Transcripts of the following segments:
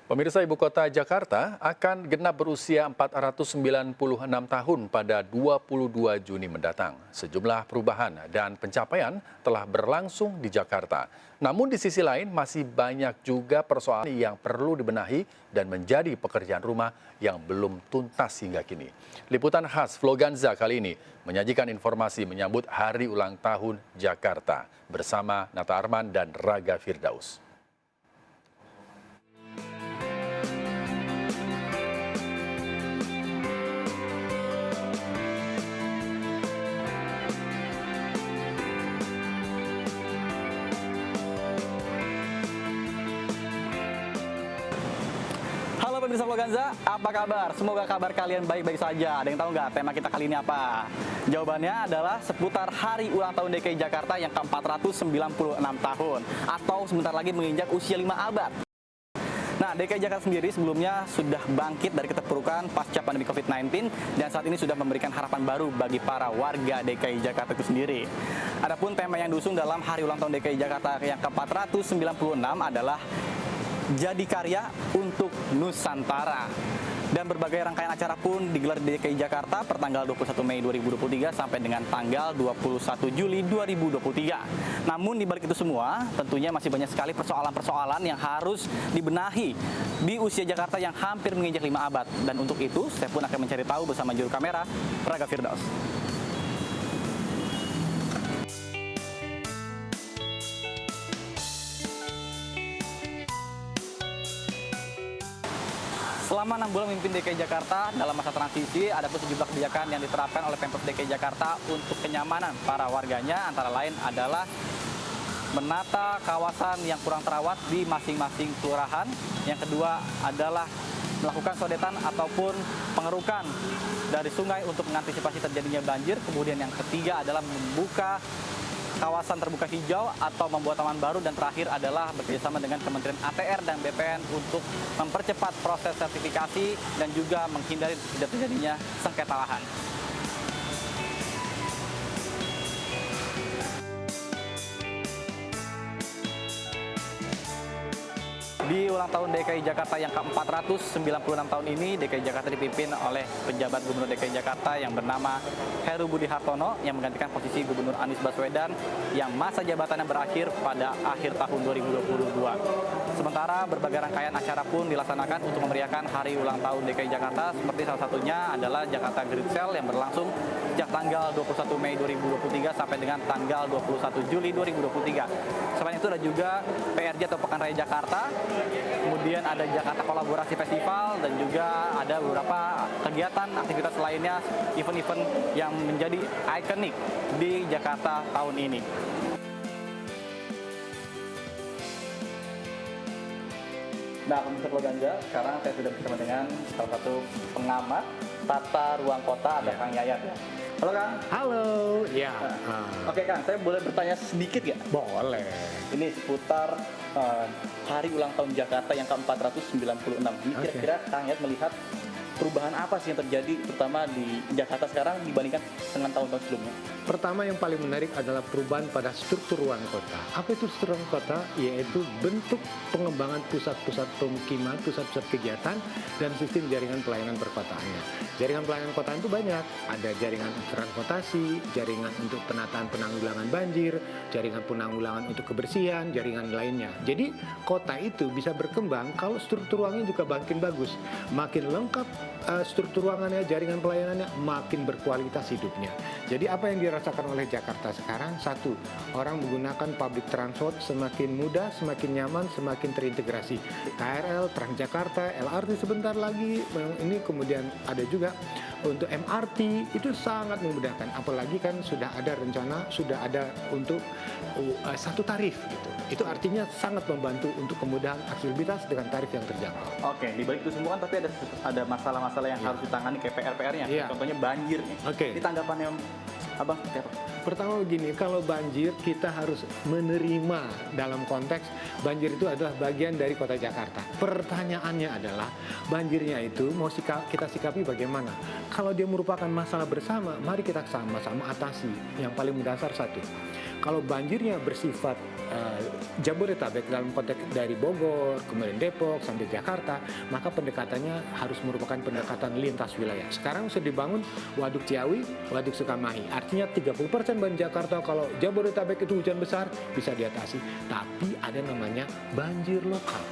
Pemirsa, ibu kota Jakarta akan genap berusia 496 tahun pada 22 Juni mendatang. Sejumlah perubahan dan pencapaian telah berlangsung di Jakarta. Namun di sisi lain masih banyak juga persoalan yang perlu dibenahi dan menjadi pekerjaan rumah yang belum tuntas hingga kini. Liputan khas Vloganza kali ini menyajikan informasi menyambut Hari Ulang Tahun Jakarta bersama Nata Arman dan Raga Firdaus. Halo pemirsa Vloganza, apa kabar? Semoga kabar kalian baik-baik saja. Ada yang tahu nggak tema kita kali ini apa? Jawabannya adalah seputar Hari Ulang Tahun DKI Jakarta yang ke-496 tahun. Atau sebentar lagi menginjak usia 5 abad. Nah, DKI Jakarta sendiri sebelumnya sudah bangkit dari keterpurukan pasca pandemi COVID-19 dan saat ini sudah memberikan harapan baru bagi para warga DKI Jakarta itu sendiri. Adapun tema yang diusung dalam Hari Ulang Tahun DKI Jakarta yang ke-496 adalah Jadi Karya untuk Nusantara. Dan berbagai rangkaian acara pun digelar di DKI Jakarta pertanggal 21 Mei 2023 sampai dengan tanggal 21 Juli 2023. Namun di balik itu semua, tentunya masih banyak sekali persoalan-persoalan yang harus dibenahi di usia Jakarta yang hampir menginjak 5 abad. Dan untuk itu, saya pun akan mencari tahu bersama juru kamera, Raga Firdaus. Selama 6 bulan memimpin DKI Jakarta dalam masa transisi, ada pun sejumlah kebijakan yang diterapkan oleh Pemprov DKI Jakarta untuk kenyamanan para warganya, antara lain adalah menata kawasan yang kurang terawat di masing-masing kelurahan. Yang kedua adalah melakukan sodetan ataupun pengerukan dari sungai untuk mengantisipasi terjadinya banjir. Kemudian yang ketiga adalah membuka kawasan terbuka hijau atau membuat taman baru, dan terakhir adalah bekerjasama dengan Kementerian ATR dan BPN untuk mempercepat proses sertifikasi dan juga menghindari tidak terjadinya sengketa lahan. Di ulang tahun DKI Jakarta yang ke-496 tahun ini, DKI Jakarta dipimpin oleh penjabat Gubernur DKI Jakarta yang bernama Heru Budi Hartono yang menggantikan posisi Gubernur Anies Baswedan yang masa jabatannya berakhir pada akhir tahun 2022. Sementara berbagai rangkaian acara pun dilaksanakan untuk memeriahkan Hari Ulang Tahun DKI Jakarta, seperti salah satunya adalah Jakarta Great Sale yang berlangsung sejak tanggal 21 Mei 2023 sampai dengan tanggal 21 Juli 2023. Selain itu ada juga PRJ atau Pekan Raya Jakarta. Kemudian ada Jakarta Kolaborasi Festival dan juga ada beberapa kegiatan aktivitas lainnya, event-event yang menjadi ikonik di Jakarta tahun ini. Nah, pemirsa Vloganza, sekarang saya sudah bersama dengan salah satu pengamat tata ruang kota, ada Kang Yayat ya. Halo Kang. Halo, ya. Oke Kang, saya boleh bertanya sedikit nggak? Boleh. Ini seputar Hari Ulang Tahun Jakarta yang ke-496. Ini kira-kira Kang Yayat melihat perubahan apa sih yang terjadi terutama di Jakarta sekarang dibandingkan dengan tahun-tahun sebelumnya? Pertama yang paling menarik adalah perubahan pada struktur ruang kota. Apa itu struktur ruang kota? Yaitu bentuk pengembangan pusat-pusat pemukiman, pusat-pusat kegiatan, dan sistem jaringan pelayanan perkotaannya. Jaringan pelayanan kota itu banyak. Ada jaringan transportasi, jaringan untuk penataan penanggulangan banjir, jaringan penanggulangan untuk kebersihan, jaringan lainnya. Jadi kota itu bisa berkembang kalau struktur ruangnya juga makin bagus. Makin lengkap struktur ruangannya, jaringan pelayanannya, makin berkualitas hidupnya. Jadi apa yang dirasakan oleh Jakarta sekarang? Satu, orang menggunakan public transport semakin mudah, semakin nyaman, semakin terintegrasi. KRL, Transjakarta, LRT sebentar lagi, ini kemudian ada juga untuk MRT, itu sangat memudahkan. Apalagi kan sudah ada rencana, sudah ada untuk satu tarif gitu. Itu artinya sangat membantu untuk kemudahan aksesibilitas dengan tarif yang terjangkau. Oke, di balik itu semua kan tapi ada masalah-masalah yang harus ditangani kayak PR-nya. Iya. Contohnya banjir nih. Oke. Ini tanggapannya Abang seperti apa? Pertama begini, kalau banjir kita harus menerima dalam konteks banjir itu adalah bagian dari kota Jakarta. Pertanyaannya adalah banjirnya itu mau kita sikapi bagaimana? Kalau dia merupakan masalah bersama, mari kita sama-sama atasi. Yang paling mendasar satu, kalau banjirnya bersifat Jabodetabek dalam konteks dari Bogor, kemudian Depok, sampai Jakarta, maka pendekatannya harus merupakan pendekatan lintas wilayah. Sekarang sudah dibangun Waduk Ciawi, Waduk Sukamahi. Artinya 30% banjir Jakarta kalau Jabodetabek itu hujan besar bisa diatasi. Tapi ada namanya banjir lokal.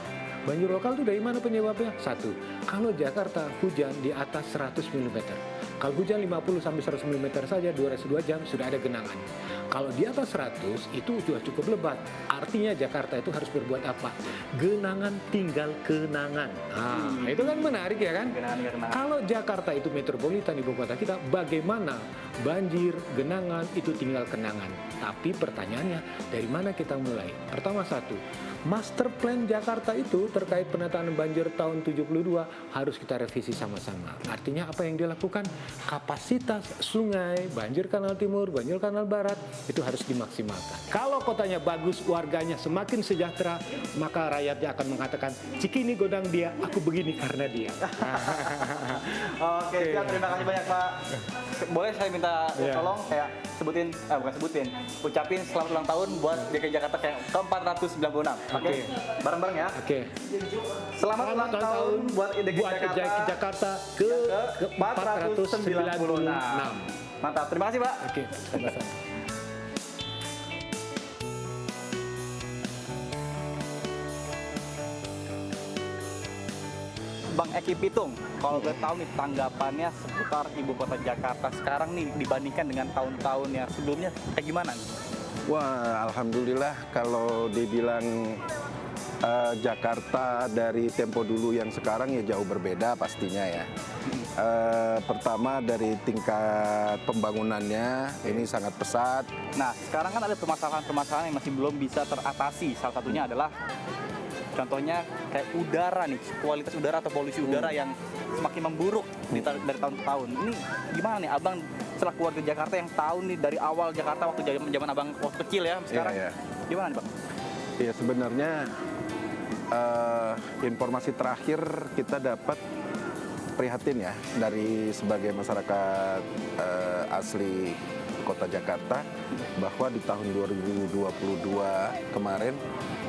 Banjir lokal itu dari mana penyebabnya? Satu, kalau Jakarta hujan di atas 100 mm. Kalau hujan 50 sampai 100 mm saja 2 jam sudah ada genangan. Kalau di atas 100 itu sudah cukup lebat. Artinya Jakarta itu harus berbuat apa? Genangan tinggal kenangan. Nah, itu kan menarik ya kan? Genangan. Kalau Jakarta itu metropolitan ibu kota kita, bagaimana banjir, genangan itu tinggal kenangan. Tapi pertanyaannya dari mana kita mulai? Pertama satu, Master Plan Jakarta itu terkait penataan banjir tahun 72 harus kita revisi sama-sama. Artinya apa yang dilakukan? Kapasitas sungai, banjir kanal timur, banjir kanal barat itu harus dimaksimalkan. Kalau kotanya bagus, warganya semakin sejahtera, maka rakyatnya akan mengatakan, Cikini godang dia, aku begini karena dia. Oke, siap. Terima kasih banyak Pak. Boleh saya minta tolong kayak ucapin selamat ulang tahun buat DKI Jakarta kayak ke-496. Oke. Bareng-bareng ya. Oke. Selamat ulang tahun buat DKI Jakarta ke-496. Mantap. Terima kasih, Pak. Oke, sama-sama. Bang Eki Pitung, kalau boleh tahu nih tanggapannya seputar ibu kota Jakarta sekarang nih dibandingkan dengan tahun-tahun yang sebelumnya kayak gimana nih? Wah, alhamdulillah kalau dibilang Jakarta dari tempo dulu yang sekarang ya jauh berbeda pastinya ya. Pertama dari tingkat pembangunannya ini sangat pesat. Nah, sekarang kan ada permasalahan-permasalahan yang masih belum bisa teratasi. Salah satunya adalah contohnya kayak udara nih, kualitas udara atau polusi udara yang semakin memburuk dari tahun ke tahun. Ini gimana nih Abang selaku warga Jakarta yang tahu nih dari awal Jakarta waktu zaman Abang waktu kecil ya sekarang. Iya. Gimana nih Bang? Ya sebenarnya informasi terakhir kita dapat prihatin ya dari sebagai masyarakat asli Kota Jakarta bahwa di tahun 2022 kemarin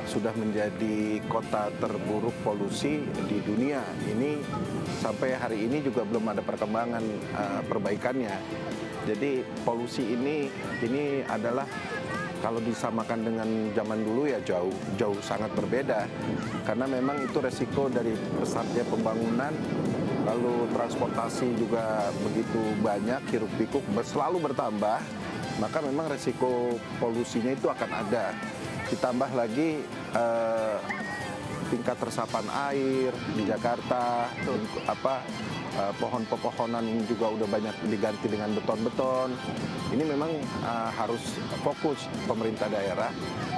sudah menjadi kota terburuk polusi di dunia. Ini sampai hari ini juga belum ada perkembangan perbaikannya. Jadi polusi ini adalah kalau disamakan dengan zaman dulu ya jauh sangat berbeda. Karena memang itu resiko dari pesatnya pembangunan, lalu transportasi juga begitu banyak, hiruk pikuk selalu bertambah, maka memang resiko polusinya itu akan ada. Ditambah lagi tingkat resapan air di Jakarta, pohon-pepohonan juga udah banyak diganti dengan beton-beton. Ini memang harus fokus pemerintah daerah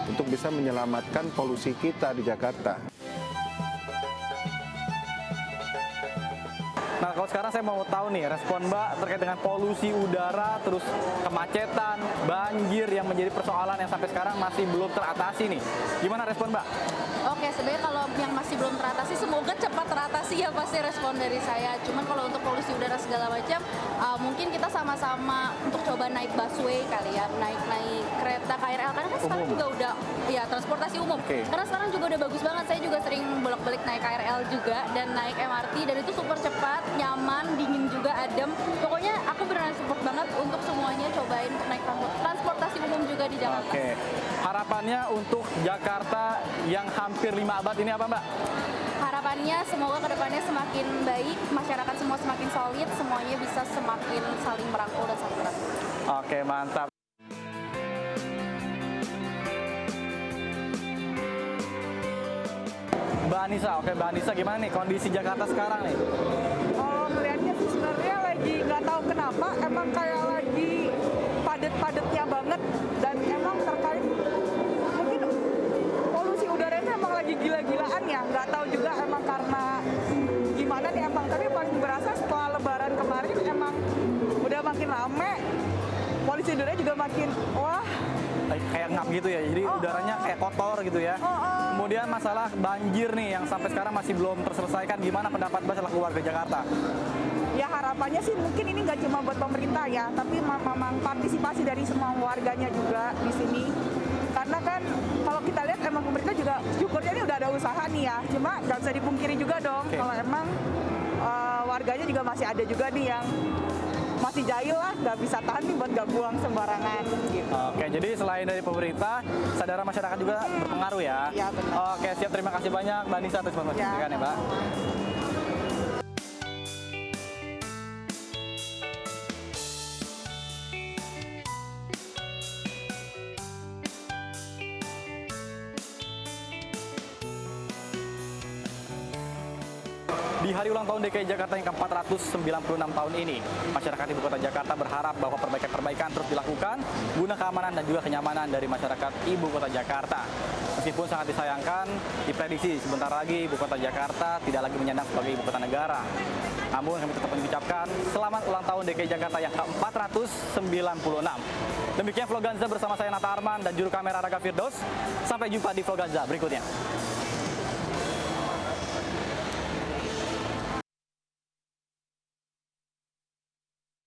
untuk bisa menyelamatkan polusi kita di Jakarta. Nah, kalau sekarang saya mau tahu nih respon Mbak terkait dengan polusi udara, terus kemacetan, banjir yang menjadi persoalan yang sampai sekarang masih belum teratasi nih. Gimana respon Mbak? Oke, sebenarnya kalau yang masih belum teratasi, semoga cepat teratasi ya pasti respon dari saya. Cuman kalau untuk polusi udara segala macam, mungkin kita sama-sama untuk coba naik busway kali ya, naik kereta KRL. Karena kan sekarang juga udah, ya transportasi umum. Karena sekarang juga udah bagus banget, saya juga sering bolak-balik naik KRL juga, dan naik MRT, dan itu super cepat, nyaman, dingin juga, adem. Pokoknya aku beneran support banget untuk semuanya cobain naik transportasi umum juga di Jakarta. Oke. Harapannya untuk Jakarta yang hampir 5 abad ini apa Mbak? Harapannya semoga kedepannya semakin baik, masyarakat semua semakin solid, semuanya bisa semakin saling merangkul dan saling merangkul. Oke, mantap. Mbak Anissa, oke Mbak Anissa, gimana nih kondisi Jakarta sekarang nih? Kalau melihatnya sih sebenarnya lagi nggak tahu kenapa, emang kayak lagi padet-padetnya banget, dan emang terkait mungkin polusi udaranya emang lagi gila-gilaan ya, nggak tahu juga emang karena gimana nih emang, tapi paling berasa setelah Lebaran kemarin emang udah makin rame, polusi polusi udara juga makin wah. Kayak ngap gitu ya, jadi udaranya kayak kotor gitu ya. Kemudian masalah banjir nih yang sampai sekarang masih belum terselesaikan, gimana pendapat Mbak selaku warga Jakarta? Ya harapannya sih mungkin ini nggak cuma buat pemerintah ya, tapi memang partisipasi dari semua warganya juga di sini. Karena kan kalau kita lihat emang pemerintah juga syukurnya ini udah ada usaha nih ya, cuma nggak bisa dipungkiri juga dong kalau emang warganya juga masih ada juga nih yang masih jahil lah, nggak bisa tahan nih buat nggak buang sembarangan gitu. Oke, jadi selain dari pemerintah, kesadaran masyarakat juga berpengaruh ya? Iya, benar. Oke, siap. Terima kasih banyak Mbak Nisa atas informasi Ya. ya Mbak. Di hari ulang tahun DKI Jakarta yang ke-496 tahun ini, masyarakat Ibu Kota Jakarta berharap bahwa perbaikan-perbaikan terus dilakukan guna keamanan dan juga kenyamanan dari masyarakat Ibu Kota Jakarta. Meskipun sangat disayangkan, diprediksi sebentar lagi Ibu Kota Jakarta tidak lagi menyandang sebagai Ibu Kota Negara. Namun kami tetap mengucapkan selamat ulang tahun DKI Jakarta yang ke-496. Demikian Vlog Ganza bersama saya Nata Arman dan juru kamera Raga Firdaus. Sampai jumpa di Vlog Ganza berikutnya.